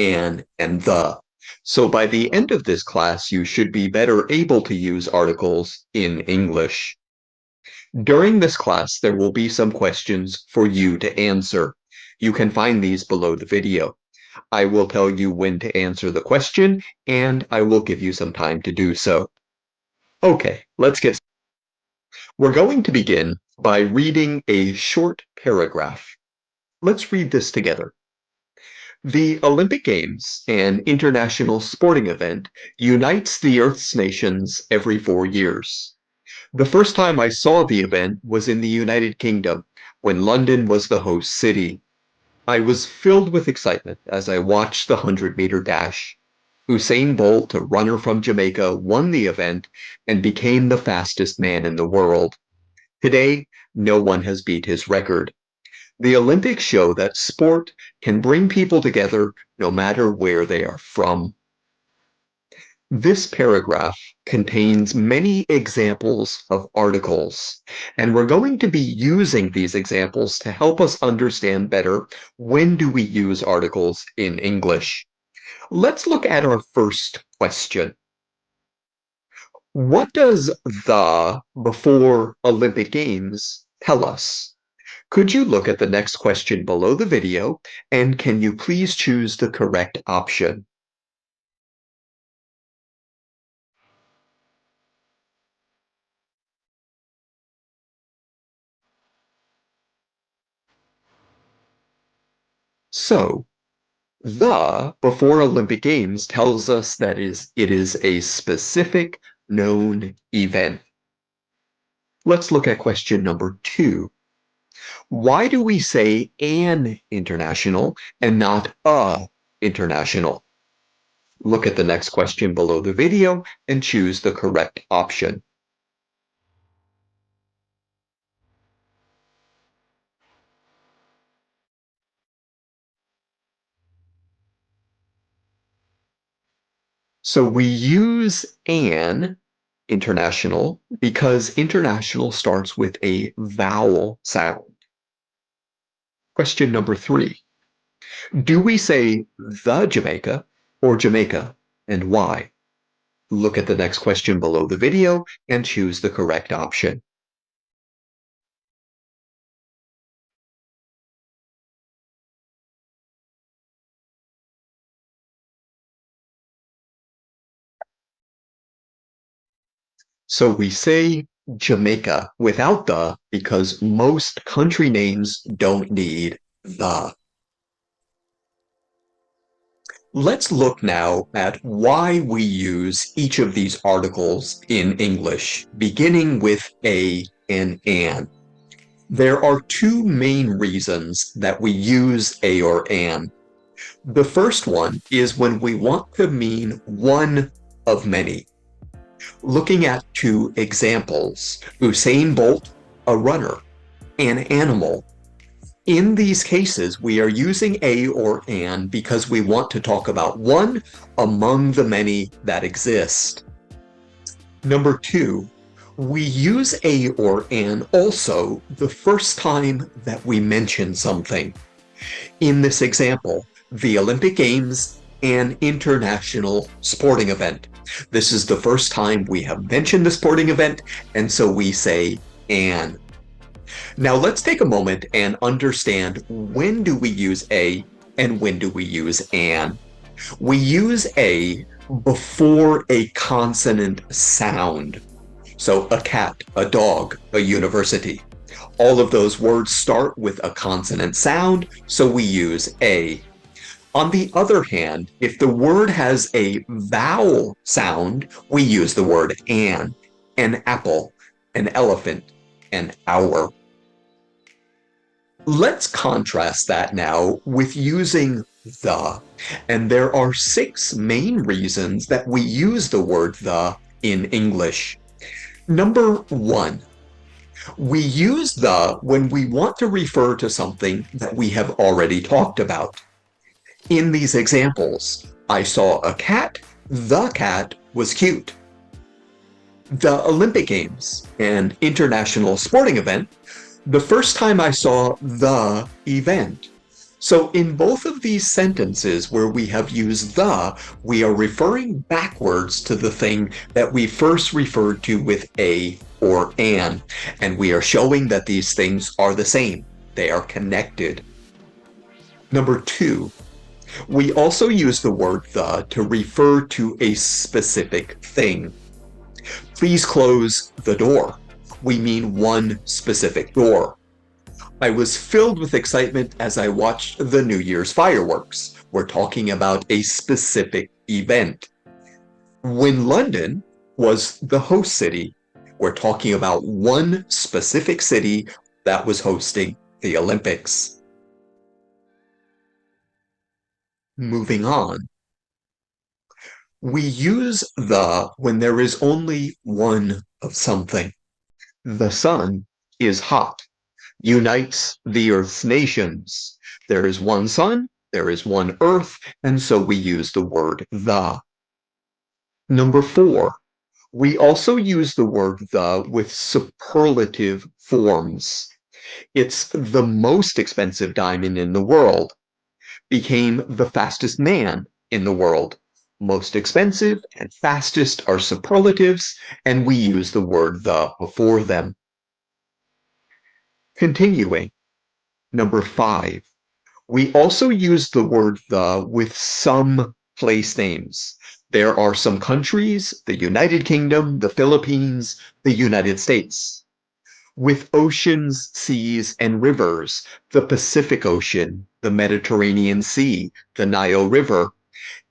an, and the. So by the end of this class, you should be better able to use articles in English. During this class, there will be some questions for you to answer. You can find these below the video. I will tell you when to answer the question, and I will give you some time to do so. Okay, let's get started. We're going to begin by reading a short paragraph. Let's read this together. The Olympic Games, an international sporting event, unites the Earth's nations every 4 years. The first time I saw the event was in the United Kingdom, when London was the host city. I was filled with excitement as I watched the 100-meter dash. Usain Bolt, a runner from Jamaica, won the event and became the fastest man in the world. Today, no one has beat his record. The Olympics show that sport can bring people together no matter where they are from. This paragraph contains many examples of articles, and we're going to be using these examples to help us understand better when do we use articles in English. Let's look at our first question. What does the before Olympic Games tell us? Could you look at the next question below the video, and can you please choose the correct option? So, the before Olympic Games tells us that it is a specific known event. Let's look at question number 2. Why do we say an international and not a international? Look at the next question below the video and choose the correct option. So we use an international because international starts with a vowel sound. Question number 3. Do we say the Jamaica or Jamaica, and why? Look at the next question below the video and choose the correct option. So we say Jamaica without the because most country names don't need the. Let's look now at why we use each of these articles in English, beginning with a and an. There are two main reasons that we use a or an. The first one is when we want to mean one of many. Looking at two examples, Usain Bolt, a runner, an animal. In these cases, we are using a or an because we want to talk about one among the many that exist. Number 2, we use a or an also the first time that we mention something. In this example, the Olympic Games, an international sporting event. This is the first time we have mentioned the sporting event, and so we say an. Now let's take a moment and understand when do we use a and when do we use an. We use a before a consonant sound. So a cat, a dog, a university. All of those words start with a consonant sound, so we use a. On the other hand, if the word has a vowel sound, we use the word an apple, an elephant, an hour. Let's contrast that now with using the, and there are 6 main reasons that we use the word the in English. Number 1, we use the when we want to refer to something that we have already talked about. In these examples, I saw a cat, the cat was cute. The Olympic Games, an international sporting event, the first time I saw the event. So in both of these sentences where we have used the, we are referring backwards to the thing that we first referred to with a or an, and we are showing that these things are the same. They are connected. Number two, we also use the word the to refer to a specific thing. Please close the door. We mean one specific door. I was filled with excitement as I watched the New Year's fireworks. We're talking about a specific event. When London was the host city, we're talking about one specific city that was hosting the Olympics. Moving on, we use the when there is only one of something. The sun is hot, unites the earth's nations. There is one sun, there is one earth, and so we use the word the. Number four, we also use the word the with superlative forms. It's the most expensive diamond in the world, became the fastest man in the world. Most expensive and fastest are superlatives, and we use the word the before them. Continuing, number five, we also use the word the with some place names. There are some countries, the United Kingdom, the Philippines, the United States. With oceans, seas, and rivers, the Pacific Ocean, the Mediterranean Sea, the Nile River,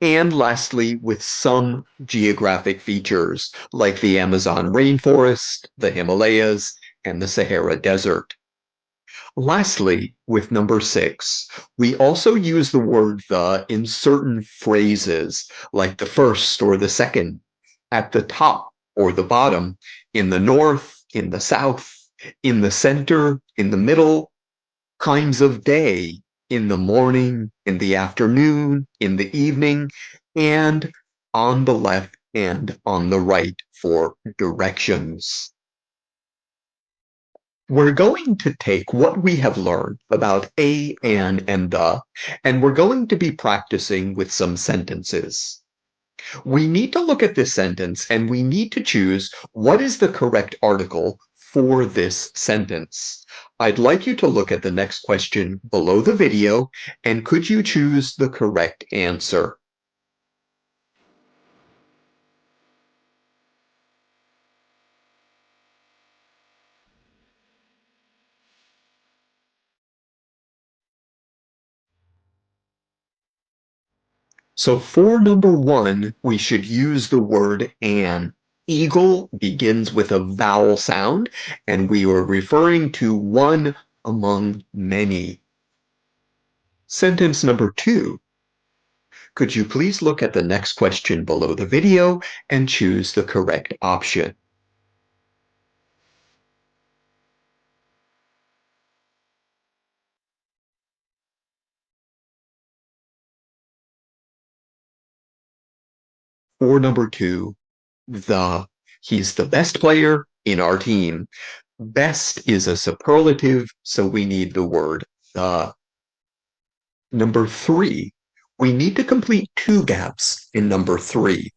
and lastly, with some geographic features like the Amazon rainforest, the Himalayas, and the Sahara Desert. Lastly, with number six, we also use the word the in certain phrases, like the first or the second, at the top or the bottom, in the north, in the south, in the center, in the middle, times of day, in the morning, in the afternoon, in the evening, and on the left and on the right for directions. We're going to take what we have learned about a, an, and the, and we're going to be practicing with some sentences. We need to look at this sentence and we need to choose what is the correct article for this sentence. I'd like you to look at the next question below the video, and could you choose the correct answer? So for number one, we should use the word an. Eagle begins with a vowel sound, and we are referring to one among many. Sentence number two. Could you please look at the next question below the video and choose the correct option? For number two, he's the best player in our team. Best is a superlative, so we need the word the. Number three, we need to complete two gaps in number three.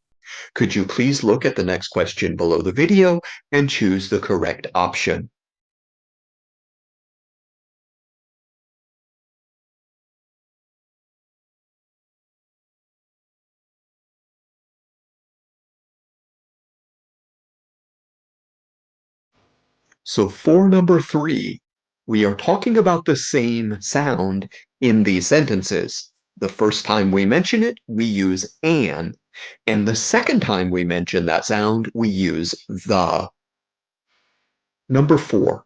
Could you please look at the next question below the video and choose the correct option? So for number three, we are talking about the same sound in these sentences. The first time we mention it, we use an, and the second time we mention that sound, we use the. Number four,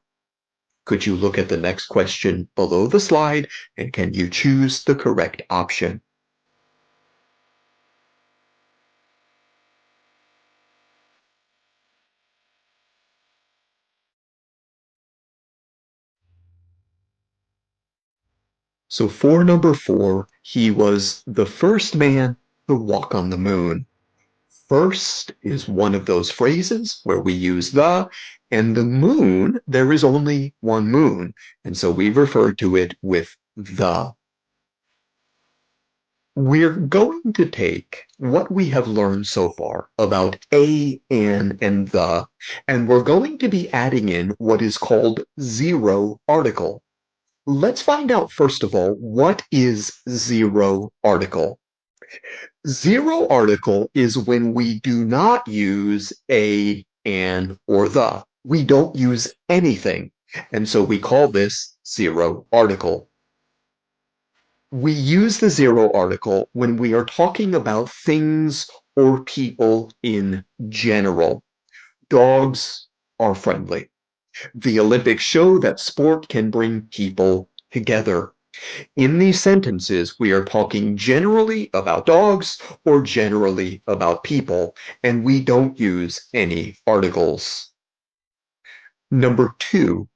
could you look at the next question below the slide, and can you choose the correct option? So for number four, he was the first man to walk on the moon. First is one of those phrases where we use the, and the moon, there is only one moon, and so we refer to it with the. We're going to take what we have learned so far about a, and the, and we're going to be adding in what is called zero article. Let's find out first of all, what is zero article? Zero article is when we do not use a, an, or the. We don't use anything. And so we call this zero article. We use the zero article when we are talking about things or people in general. Dogs are friendly. The Olympics show that sport can bring people together. In these sentences, we are talking generally about dogs or generally about people, and we don't use any articles. Number two,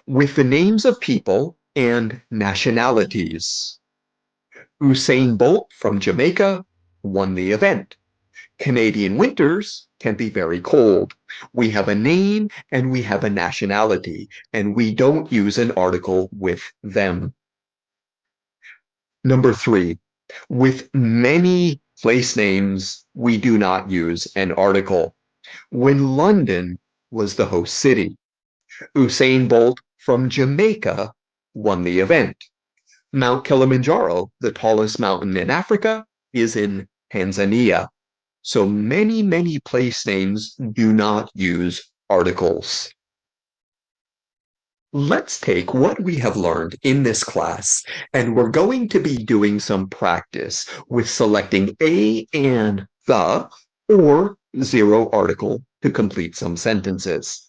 with the names of people and nationalities. Usain Bolt from Jamaica won the event. Canadian winters can be very cold. We have a name and we have a nationality, and we don't use an article with them. Number three, with many place names, we do not use an article. When London was the host city, Usain Bolt from Jamaica won the event. Mount Kilimanjaro, the tallest mountain in Africa, is in Tanzania. So many place names do not use articles. Let's take what we have learned in this class, and we're going to be doing some practice with selecting a, and the, or zero article to complete some sentences.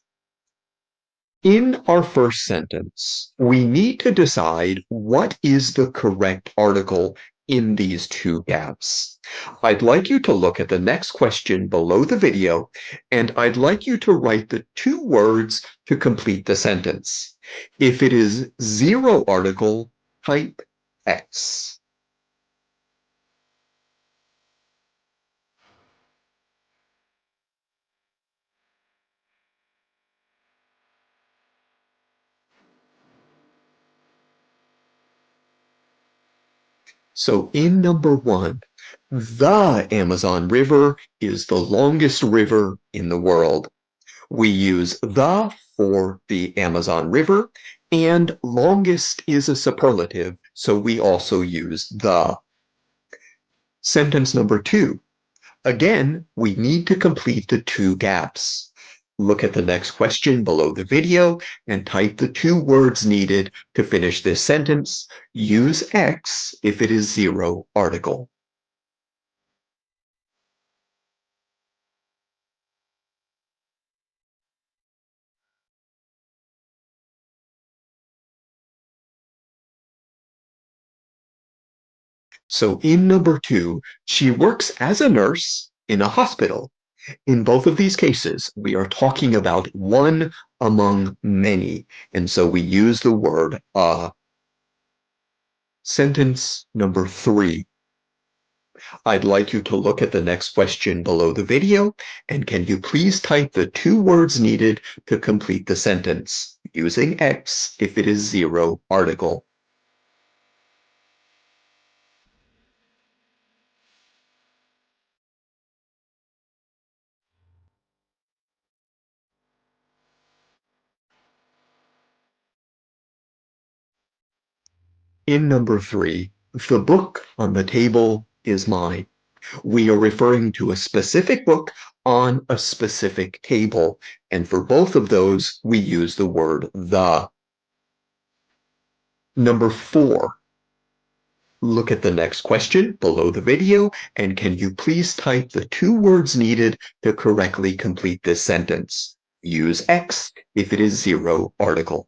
In our first sentence, we need to decide what is the correct article in these two gaps. I'd like you to look at the next question below the video, and I'd like you to write the two words to complete the sentence. If it is zero article, type X. So in number one, the Amazon River is the longest river in the world. We use the for the Amazon River, and longest is a superlative, so we also use the. Sentence number two. Again, we need to complete the two gaps. Look at the next question below the video and type the two words needed to finish this sentence. Use X if it is zero article. So in number two, she works as a nurse in a hospital. In both of these cases, we are talking about one among many, and so we use the word a. Sentence number three. I'd like you to look at the next question below the video, and can you please type the two words needed to complete the sentence, using X if it is zero article. In number three, the book on the table is mine. We are referring to a specific book on a specific table, and for both of those, we use the word the. Number four, look at the next question below the video, and can you please type the two words needed to correctly complete this sentence? Use X if it is zero article.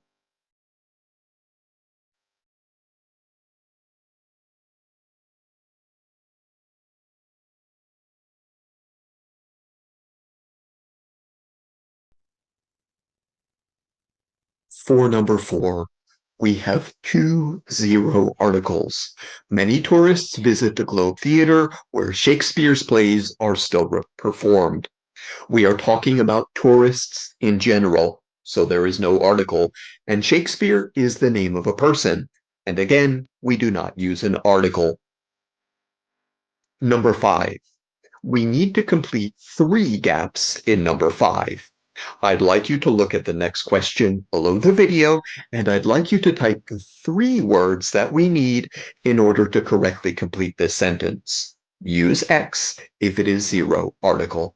For number four, we have two zero articles. Many tourists visit the Globe Theatre where Shakespeare's plays are still performed. We are talking about tourists in general, so there is no article, and Shakespeare is the name of a person. And again, we do not use an article. Number 5. We need to complete 3 gaps in number 5. I'd like you to look at the next question below the video, and I'd like you to type the 3 words that we need in order to correctly complete this sentence. Use X if it is 0 article.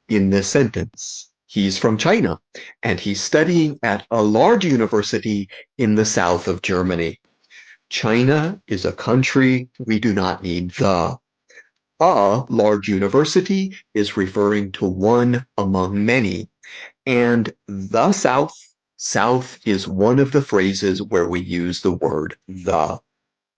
In this sentence, he's from China, and he's studying at a large university in the south of Germany. China is a country. We do not need the. A large university is referring to one among many. And the South, South is one of the phrases where we use the word the.